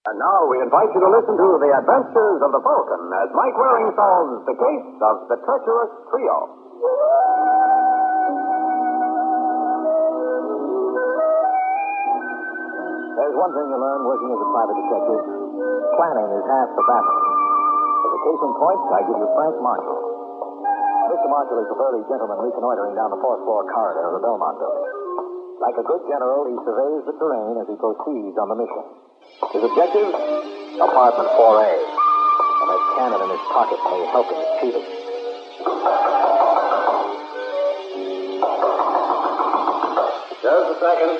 And now we invite you to listen to the adventures of the Falcon as Mike Waring solves the case of the Treacherous Trio. There's one thing you learn working as a private detective. Planning is half the battle. As a case in point, I give you Frank Marshall. Mr. Marshall is a burly gentleman reconnoitering down the fourth-floor corridor of the Belmont building. Like a good general, he surveys the terrain as he proceeds on the mission. His objective? Apartment 4A. And a cannon in his pocket may help him achieve it. Just a second.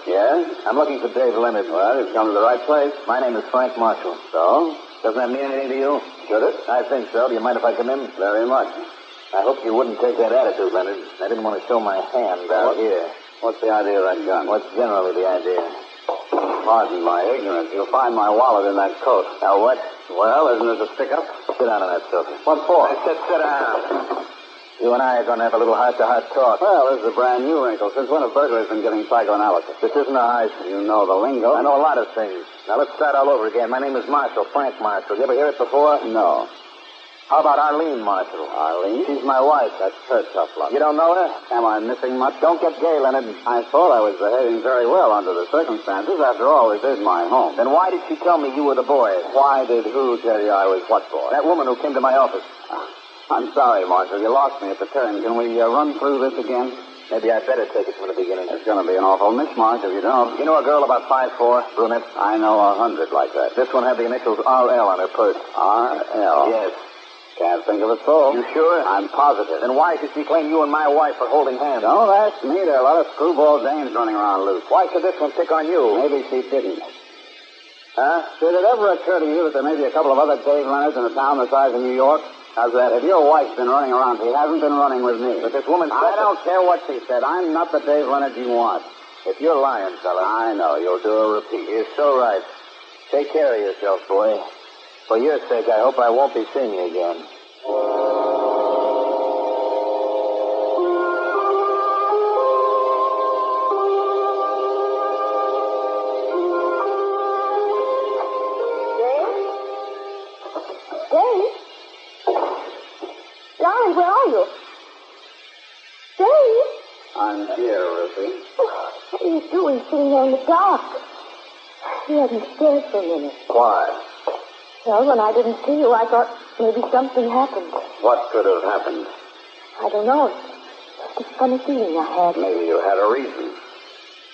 Yes? I'm looking for Dave Leonard. Well, you've come to the right place. My name is Frank Marshall. So? Doesn't that mean anything to you? Should it? I think so. Do you mind if I come in? Very much. I hope you wouldn't take that attitude, Leonard. I didn't want to show my hand out here. What's the idea of that gun? What's generally the idea? Pardon my ignorance. You'll find my wallet in that coat. Now what? Well, isn't this a stick-up? Sit down on that sofa. What for? I said sit down. You and I are going to have a little heart-to-heart talk. Well, this is a brand new wrinkle. Since when have burglars been getting psychoanalysis? This isn't a high school. You know the lingo. I know a lot of things. Now, let's start all over again. My name is Marshall, Frank Marshall. You ever hear it before? No. How about Arlene Marshall? Arlene? She's my wife. That's her tough luck. You don't know her? Am I missing much? Don't get gay, Leonard. I thought I was behaving very well under the circumstances. After all, this is my home. Then why did she tell me you were the boy? Why did who tell you I was what boy? That woman who came to my office. I'm sorry, Marshall. You lost me at the turn. Can we run through this again? Maybe I'd better take it from the beginning. It's going to be an awful mishmash if you don't. You know a girl about 5'4", brunette? I know 100 like that. This one had the initials RL on her purse. R.L.? Yes. Can't think of a soul. You sure? I'm positive. Then why should she claim you and my wife are holding hands? Don't ask me. There are a lot of screwball dames running around loose. Why should this one pick on you? Maybe she didn't. Huh? Did it ever occur to you that there may be a couple of other Dave Leonards in a town the size of New York? How's that? If your wife's been running around, she hasn't been running with me. But this woman said I don't care what she said. I'm not the Dave Leonard you want. If you're lying, fella. I know. You'll do a repeat. You're so right. Take care of yourself, boy. For your sake, I hope I won't be seeing you again. Darling, where are you? Dave? I'm here, Ruthie. What are you doing sitting there in the dark? He hasn't scared for a minute. Why? Well, when I didn't see you, I thought maybe something happened. What could have happened? I don't know. It's just a funny feeling I had. Maybe you had a reason.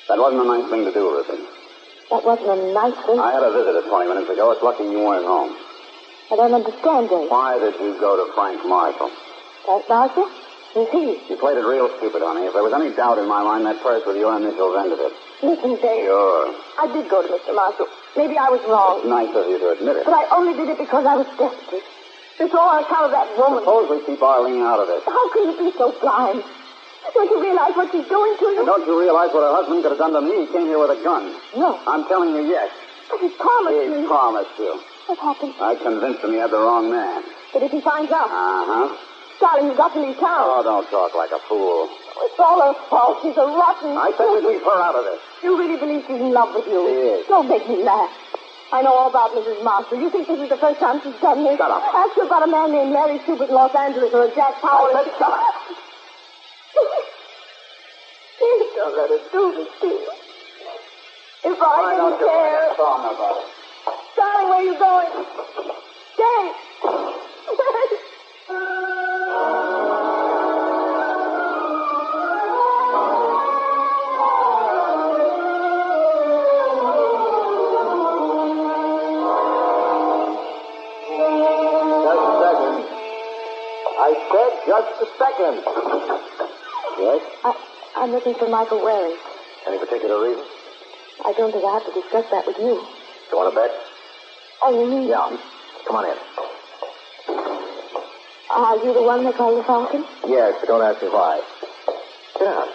That wasn't a nice thing to do, Ruthie. That wasn't a nice thing. I had a visitor 20 minutes ago. It's lucky you weren't home. I don't understand, Dave. Why did you go to Frank Marshall? Frank Marshall? Who's he? You played it real stupid, honey. If there was any doubt in my mind, that purse with your initials ended it. Listen, Dave. Sure. I did go to Mr. Marshall. Maybe I was wrong. It's nice of you to admit it. But I only did it because I was desperate. It's all on account of that woman. Suppose we keep Arlene out of this. How can you be so blind? Don't you realize what she's doing to you? And don't you realize what her husband could have done to me? He came here with a gun. No. I'm telling you, yes. But he promised me. He promised you. What happened? I convinced him he had the wrong man. But if he finds out? Uh-huh. Darling, you've got to leave town. Oh, don't talk like a fool. It's all her fault. She's a rotten... I said to leave her out of this. You really believe she's in love with you? She is. Don't make me laugh. I know all about Mrs. Marshall. You think this is the first time she's done this? Shut up. Ask her about a man named Larry Schubert in Los Angeles or a Jack Powell. I said shut up. Please don't let her do this to you. If I didn't care... About it. Darling, where are you going? Dave! Just a second. Yes? I'm looking for Michael Waring. Any particular reason? I don't think I have to discuss that with you. You want to bet? Oh, you mean... Yeah. Come on in. Are you the one they call the Falcon? Yes, but don't ask me why. Sit down.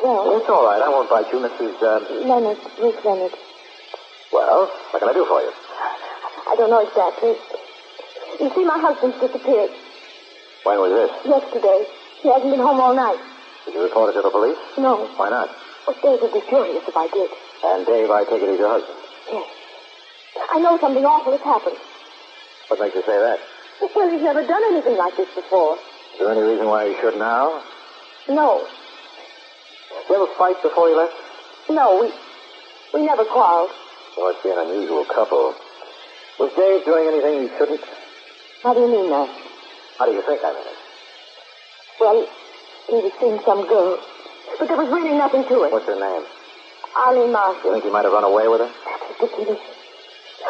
Well... It's all right. I won't bite you, Mrs. Leonard. Ruth Leonard. Well, what can I do for you? I don't know exactly. You see, my husband's disappeared. When was this? Yesterday. He hasn't been home all night. Did you report it to the police? No. Why not? Well, Dave would be furious if I did. And Dave, I take it, is your husband. Yes. I know something awful has happened. What makes you say that? Well, he's never done anything like this before. Is there any reason why he should now? No. Did you ever fight before you left? No, we never quarreled. You must be an unusual couple. Was Dave doing anything he shouldn't? How do you mean that? How do you think I mean it? Well, he was seeing some girl. But there was really nothing to it. What's her name? Arlene You Marshall. think he might have run away with her? That's ridiculous.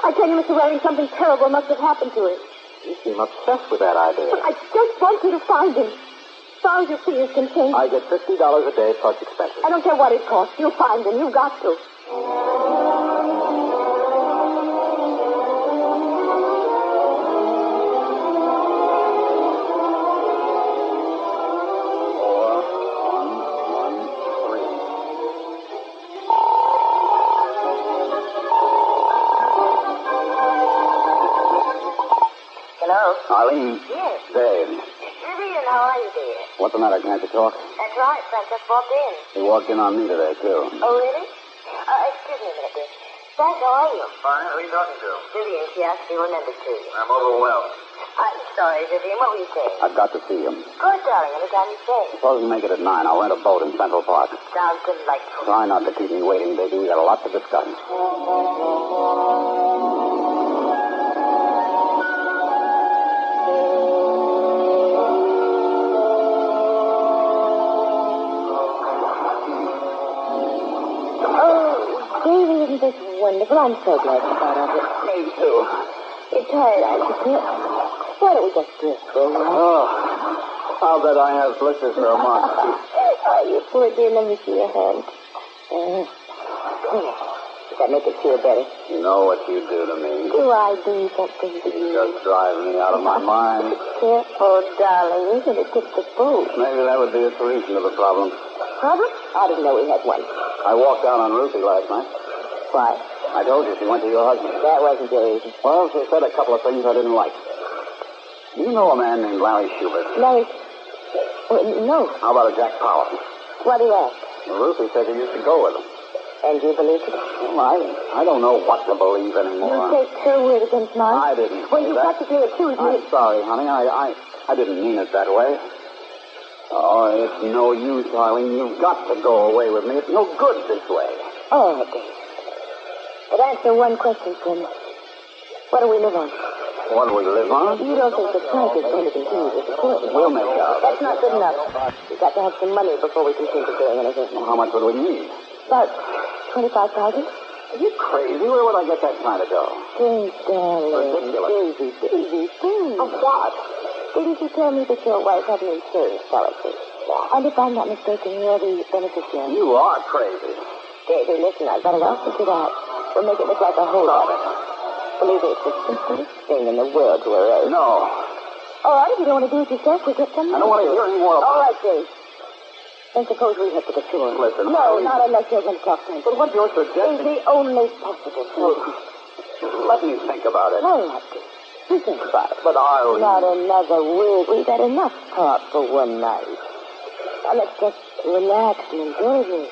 I tell you, Mr. Waring, something terrible must have happened to him. You seem obsessed with that idea. But I just want you to find him. As far as your fee is concerned. I get $50 a day plus expenses. I don't care what it costs. You'll find him. You've got to. Arlene. Yes. Dave. Vivian, how are you, dear? What's the matter? Can't you talk? That's right. Frank just walked in. He walked in on me today, too. Oh, really? Excuse me a minute, dear. Frank, how are you? Fine. Who are you talking to? Vivian, she asked if you remembered to you. I'm overwhelmed. I'm sorry, Vivian. What were you saying? I've got to see him. Of course, darling. Anytime you say. Suppose we make it at 9. I'll rent a boat in Central Park. Sounds delightful. Try not to keep me waiting, baby. We got a lot to discuss. Isn't this wonderful? I'm so glad you thought of it. Me, too. You're tired, aren't you, Kit? Why don't we just drift for a while? Oh, I'll bet I have blisters for a month. Oh, you poor dear. Let me see your hand. Does that make it feel better? You know what you do to me. Do I do something to You you? just drive me out of my mind. Careful, darling. You're going to tip the boat. Maybe that would be a solution to the problem. Problem? I didn't know we had one. I walked down on Ruthie last night. Why? I told you she went to your husband. That wasn't your reason. Well, she said a couple of things I didn't like. Do you know a man named Larry Schubert? Larry? No. How about a Jack Powell? What do you ask? Well, Ruthie said you used to go with him. And you believe it? Well, I don't know what to believe anymore. You take her word against mine? I didn't Well, say you that. practically accused me. I'm sorry, honey. I didn't mean it that way. Oh, it's no use, Arlene. You've got to go away with me. It's no good this way. Oh, Dave. But answer one question for me. What do we live on? What do we live on? You don't think that Frank is going to continue to support me? We'll make out. That's not good enough. We've got to have some money before we can think of doing anything. Well, how much would we need? About 25,000. Are you crazy? Where would I get that kind of dough? Think, darling. Ridiculous. Baby, think. Of what? Didn't you tell me that your wife had an insurance policy? And if I'm not mistaken, you're the beneficiary. You are crazy. Baby, listen, I've got it all figured out. We'll make it look like a hold-up. Believe me, it's the simplest thing in the world to arrange. No. All right, if you don't want to do it yourself, we'll get some I don't want to hear any more about All right, Dave. Then suppose we head to the shore. Listen, No, Arlene. not unless you're going to talk French. But what you're It's suggesting... the only possible Well, solution. let me think about it. All right, Dave. You think about it. But Arlene... Not another word. We've had enough talk for one night. Now, let's just relax and enjoy this.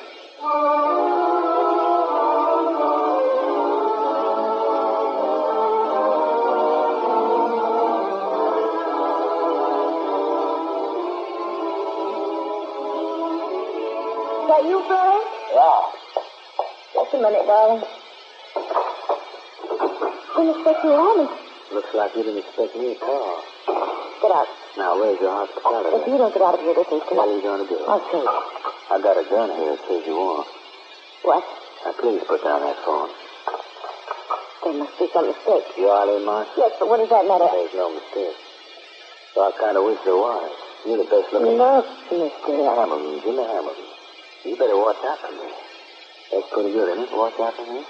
Is that you, Frank? Yeah. Just a minute, darling. Didn't expect you home. Looks like you didn't expect me at all. Get out. Now, where's your hospitality? If you don't get out of here this instant, What are you going to do? I'll show you. I got a gun here that says you won't. What? Now, please put down that phone. There must be some mistake. You Arlene Marsh? Yes, but what does that matter? There's no mistake. So I kind of wish there was. You're the best looking... Look, Mr. Hamilton, Jimmy Hamilton. You better watch out for me. That's pretty good, isn't it? Watch out for me?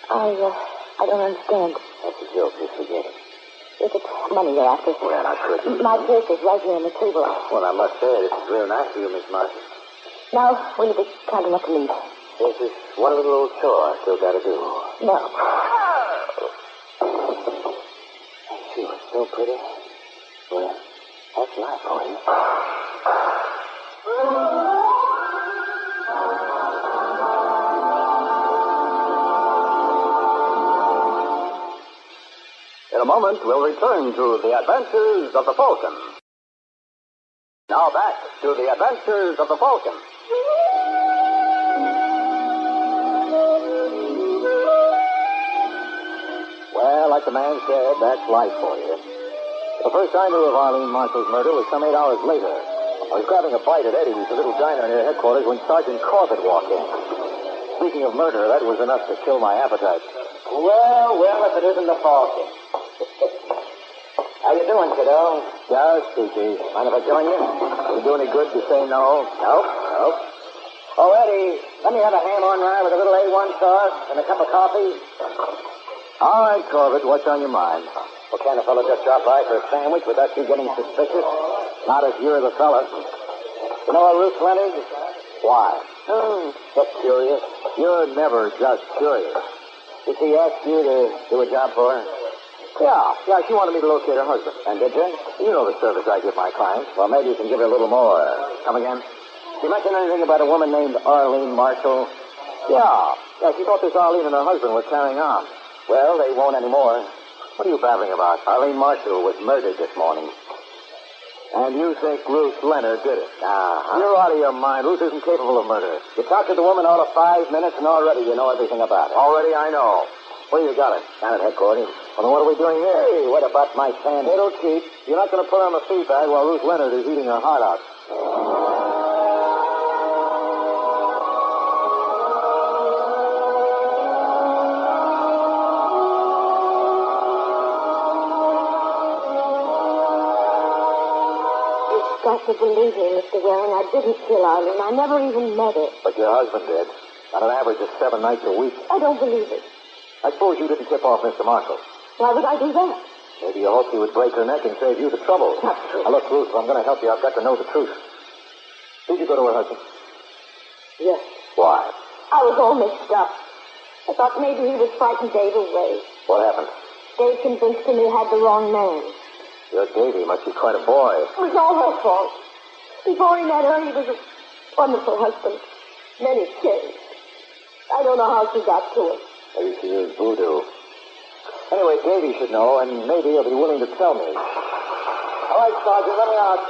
I don't understand. That's a joke. Just forget it. If it's money you're after. Well, I couldn't. My purse is right here on the table. Well, I must say, this is real nice of you, Miss Martin. Now, will you be kind enough to leave? This is one little old chore I still got to do. No. She was so pretty. Well, that's life for you. In a moment, we'll return to the adventures of the Falcon. Now back to the adventures of the Falcon. Well, like the man said, that's life for you. The first I knew of Arlene Marshall's murder was some 8 hours later. I was grabbing a bite at Eddie's, a little diner near headquarters, when Sergeant Corbett walked in. Speaking of murder, that was enough to kill my appetite. Well, if it isn't the Falcon. How you doing, kiddo? Just peachy. Mind if I join you? Would it do any good to say no? Nope. Oh, Eddie, let me have a ham on rye with a little A1 sauce and a cup of coffee. All right, Corbett, what's on your mind? What kind of fellow just dropped by for a sandwich without you getting suspicious? Not if you're the fella. You know Ruth Leonard? Why? Just curious. You're never just curious. Did she ask you to do a job for her? Yeah, she wanted me to locate her husband. And did you? You know the service I give my clients. Well, maybe you can give her a little more. Come again? Did you mention anything about a woman named Arlene Marshall? Yeah, she thought this Arlene and her husband were carrying on. Well, they won't anymore. What are you babbling about? Arlene Marshall was murdered this morning. And you think Ruth Leonard did it? Uh-huh. You're out of your mind. Ruth isn't capable of murder. You talked to the woman all of 5 minutes, and already you know everything about her. Already I know. Where you got it? Down at headquarters. Well, then what are we doing here? Hey, what about my sandwich? It'll keep. You're not going to put her on the feed bag while Ruth Leonard is eating her heart out. You've got to believe me, Mr. Waring. I didn't kill Arlene. I never even met her. But your husband did. On an average of 7 nights a week. I don't believe it. I suppose you didn't tip off Mr. Marshall. Why would I do that? Maybe you hoped he would break her neck and save you the trouble. Not true. Now, look, Ruth, if I'm going to help you, I've got to know the truth. Did you go to her husband? Yes. Why? I was all mixed up. I thought maybe he was frightened Dave away. What happened? Dave convinced him he had the wrong man. Your Davy must be quite a boy. It was all her fault. Before he met her, he was a wonderful husband. Then he changed. I don't know how she got to him. Maybe she used voodoo. Anyway, Davy should know, and maybe he'll be willing to tell me. All right, Sergeant, let me out.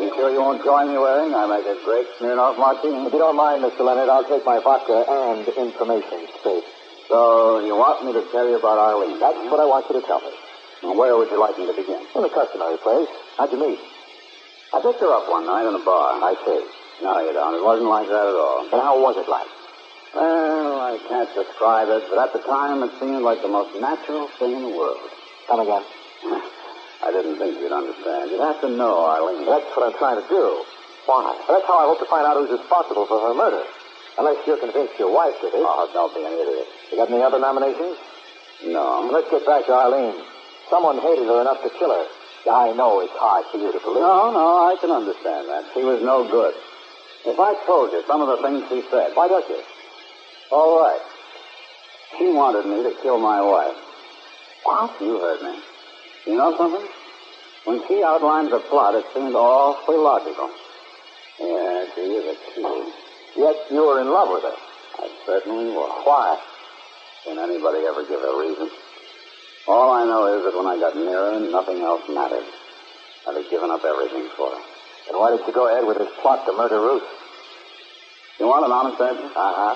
You sure you won't join me, Waring? I make a great Smirnoff martini. If you don't mind, Mr. Leonard, I'll take my vodka and information straight. So you want me to tell you about Arlene? That's what I want you to tell me. Well, where would you like me to begin? In the customary place. How'd you meet? I picked her up one night in a bar. I see. No, you don't. It wasn't like that at all. And how was it like? Well, I can't describe it, but at the time it seemed like the most natural thing in the world. Come again. I didn't think you'd understand. You'd have to know Arlene. That's what I'm trying to do. Why? That's how I hope to find out who's responsible for her murder. Unless you're convinced your wife did it. Oh, don't be an idiot. You got any other nominations? No. Let's get back to Arlene. Someone hated her enough to kill her. I know it's hard for you to believe. No, I can understand that. She was no good. If I told you some of the things she said... Why don't you? All right. She wanted me to kill my wife. What? You heard me. You know something? When she outlined the plot, it seemed awfully logical. Yeah, she is a key. Yet you were in love with her. I certainly was. Why? Can anybody ever give a reason? All I know is that when I got near her, nothing else mattered. I'd have given up everything for her. Then why did you go ahead with this plot to murder Ruth? You want an honest answer? Uh-huh.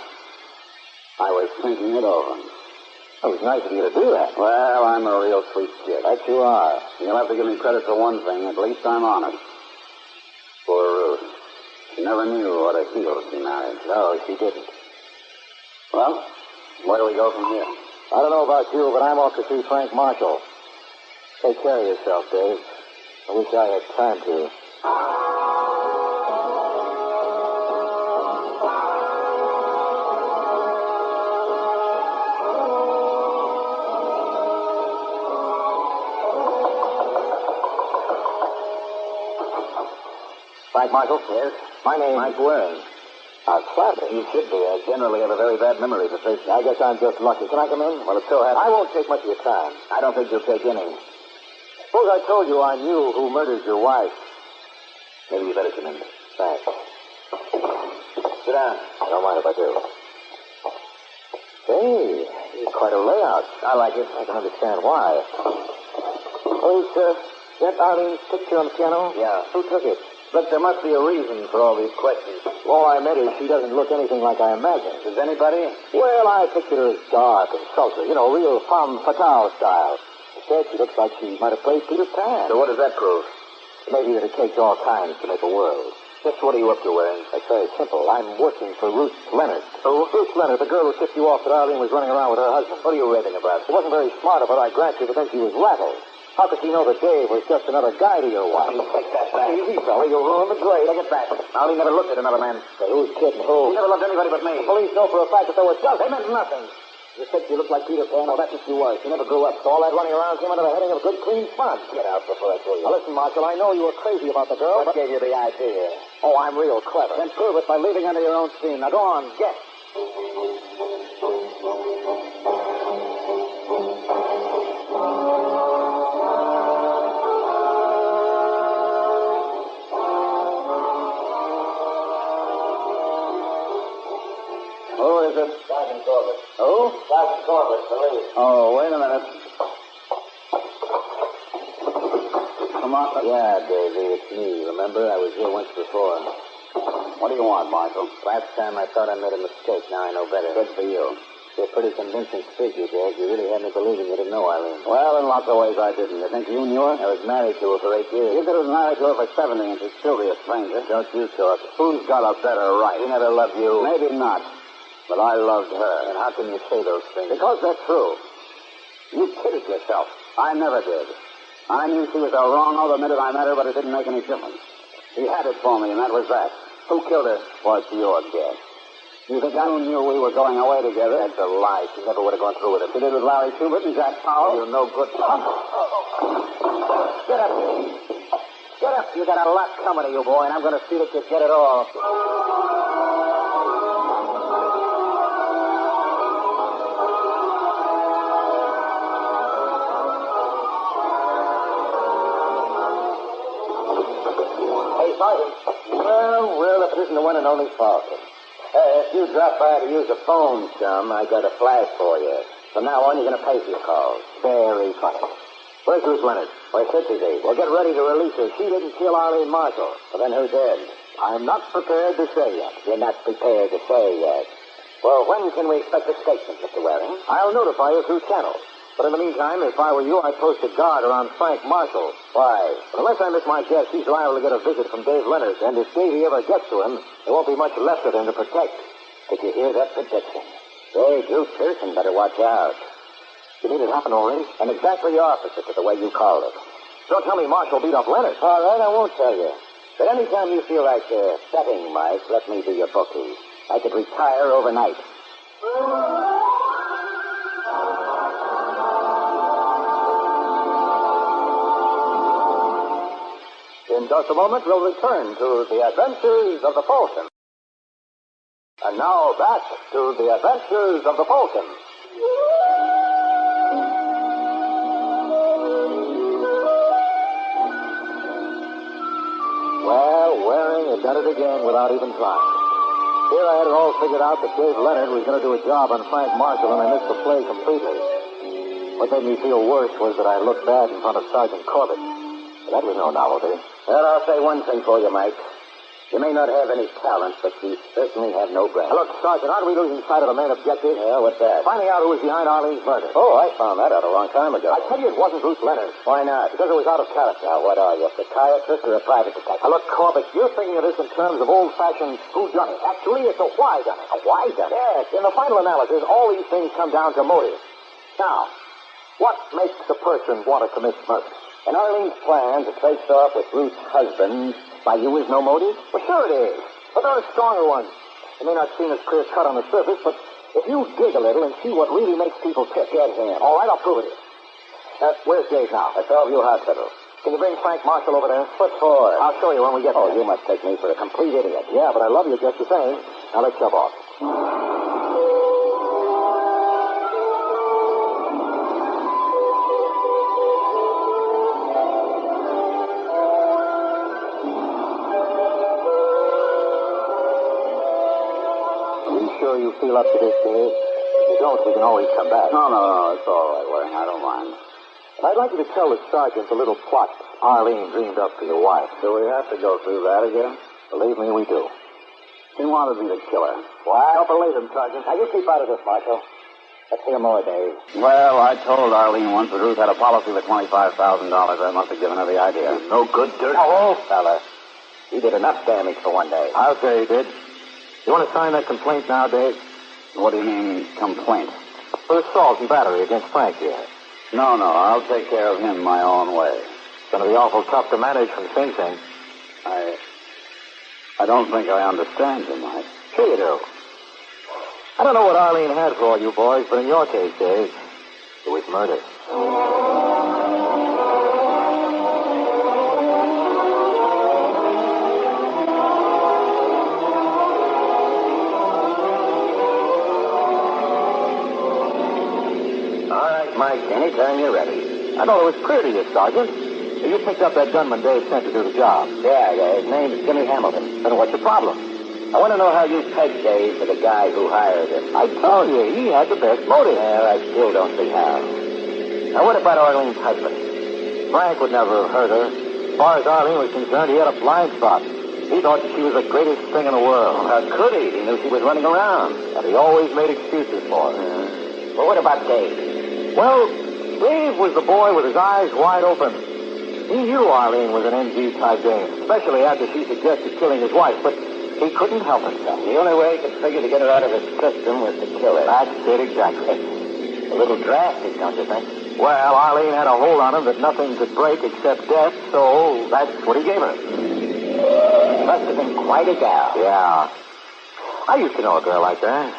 I was thinking it over. It was nice of you to do that. Well, I'm a real sweet kid. That you are. You'll have to give me credit for one thing. At least I'm honest. Poor Ruth. She never knew what a heel she married. No, she didn't. Well, where do we go from here? I don't know about you, but I'm off to see Frank Marshall. Take care of yourself, Dave. I wish I had time to. Frank Marshall? Yes? My name... Mike Waring. Flattering. You should be. I generally have a very bad memory for faces. I guess I'm just lucky. Can I come in? Well, it so happens. I won't take much of your time. I don't think you'll take any. Suppose I told you I knew who murdered your wife. Maybe you better come in. Thanks. Sit down. I don't mind if I do. Hey, it's quite a layout. I like it. I can understand why. Police, that Arlene's picture on the piano? Yeah. Who took it? Look, there must be a reason for all these questions. All I meant is she doesn't look anything like I imagined. Does anybody? Well, I pictured her as dark and sultry. You know, real femme fatale style. Instead, she looks like she might have played Peter Pan. So what does that prove? Maybe that it takes all kinds to make a world. Just what are you up to, Waring? It's very simple. I'm working for Ruth Leonard. Who? Ruth Leonard, the girl who tipped you off that Arlene was running around with her husband. What are you raving about? It wasn't very smart of her, I grant you, but then she was rattled. How could she know that Dave was just another guy to your wife? Take that back. Easy, fella. You'll ruin the grade. Take it back. Arlene never looked at another man. Say, who's kidding who? She never loved anybody but me. The police know for a fact that there was just. They meant nothing. You said she looked like Peter Pan. Oh, that's what she was. She never grew up. So all that running around came under the heading of good, clean fun. Get out before I kill you. Now, listen, Marshal, I know you were crazy about the girl. What gave you the idea? Oh, I'm real clever. Then prove it by leaving under your own steam. Now, go on. Guess. Sergeant Corbett. Who? Sergeant Corbett, police. Oh, wait a minute. Come on. Yeah, Davey, it's me. Remember, I was here once before. What do you want, Marshal? Last time I thought I made a mistake. Now I know better. Good for you. You're a pretty convincing figure, Dave. You really had me believing you didn't know Eileen. Well, in lots of ways I didn't. You think you knew her? I was married to her for 8 years. You could have been married to her for 70 and she'd still be a stranger. Don't you talk. Who's got a better right? She never loved you. Maybe not. But I loved her. And how can you say those things? Because they're true. You kidded yourself. I never did. I knew she was a wrong the minute I met her, but it didn't make any difference. She had it for me, and that was that. Who killed her? What's your guess? You think I knew we were going away together? That's a lie. She never would have gone through with it. She did with Larry Schubert and Jack Powell. You're no good. Get up. Get up. You got a lot coming to you, boy, and I'm going to see that you get it all. Well, if it isn't the one and only Falcon. If you drop by to use the phone, chum, I got a flash for you. From now on, you're going to pay for your calls. Very funny. Where's Ruth Leonard? Where's Sissy? Well, get ready to release her. She didn't kill Arlene Marshall. Well, then who did? I'm not prepared to say yet. You're not prepared to say yet. Well, when can we expect a statement, Mr. Waring? I'll notify you through channels. But in the meantime, if I were you, I'd post a guard around Frank Marshall. Why? But unless I miss my guess, he's liable to get a visit from Dave Leonard. And if Davey ever gets to him, there won't be much left of him to protect. Did you hear that prediction? Hey, Drew Pearson better watch out. You mean it happened already? And exactly the opposite to the way you called it. Don't tell me Marshall beat up Leonard. All right, I won't tell you. But anytime you feel like betting, Mike, let me be your bookie. I could retire overnight. In just a moment, we'll return to the adventures of the Falcon. And now back to the adventures of the Falcon. Well, Waring had done it again without even trying. Here I had it all figured out that Dave Leonard was going to do a job on Frank Marshall, and I missed the play completely. What made me feel worse was that I looked bad in front of Sergeant Corbett. That was no novelty. Well, I'll say one thing for you, Mike. You may not have any talent, but you certainly have no brain. Look, Sergeant, aren't we losing sight of the main objective? Yeah, what's that? Finding out who was behind Arlene's murder. Oh, I found that out a long time ago. I tell you, it wasn't Ruth Leonard. Why not? Because it was out of character. Now, what are you, a psychiatrist or a private detective? Now, look, Corbett, you're thinking of this in terms of old-fashioned whodunit. Actually, it's a why-done-it. A why-done-it? Yes. In the final analysis, all these things come down to motive. Now, what makes a person want to commit murder? And Arlene's plan to trace off with Ruth's husband, by you is no motive? Well, sure it is. But there are stronger ones. It may not seem as clear-cut on the surface, but if you dig a little and see what really makes people tick, get him. All right, I'll prove it. Where's Dave now? At Bellevue Hospital. Can you bring Frank Marshall over there? What for? I'll show you when we get there. Oh, you must take me for a complete idiot. Yeah, but I love you just the same. Now let's shove off. feel up to this, Dave? If you don't, we can always come back. No, it's all right, Waring. I don't mind. I'd like you to tell the sergeant the little plot Arlene dreamed up for your wife. Do we have to go through that again? Believe me, we do. He wanted me to kill her. Why? Don't believe him, Sergeant. Now, you keep out of this, Marshal. Let's hear more, Dave. Well, I told Arlene once that Ruth had a policy with $25,000. That must have given her the idea. No good dirt. Oh, fella. He did enough damage for one day. I'll say he did. You want to sign that complaint now, Dave? What do you mean, complaint? For assault and battery against Frank here. No, I'll take care of him my own way. It's going to be awful tough to manage from Sing Sing. I don't think I understand you, Mike. Sure you do. I don't know what Arlene had for all you boys, but in your case, Dave, it was murder. All right, Mike, anytime you're ready. I thought it was clear to you, Sergeant. You picked up that gunman Dave sent to do the job. Yeah, his name's Jimmy Hamilton. Then what's your problem? I want to know how you pegged Dave for the guy who hired him. I told you, he had the best motive. Well, I still don't see how. Now, what about Arlene's husband? Frank would never have hurt her. As far as Arlene was concerned, he had a blind spot. He thought she was the greatest thing in the world. How could he? He knew she was running around. And he always made excuses for her. Well, what about Dave? Well, Dave was the boy with his eyes wide open. He knew Arlene was an NG-type dame, especially after she suggested killing his wife, but he couldn't help himself. The only way he could figure to get her out of his system was to kill her. That's it, exactly. A little drastic, don't you think? Well, Arlene had a hold on him that nothing could break except death, so that's what he gave her. She must have been quite a gal. Yeah. I used to know a girl like that.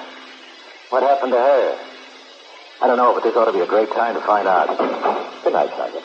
What happened to her? I don't know, but this ought to be a great time to find out. Good night, Sergeant.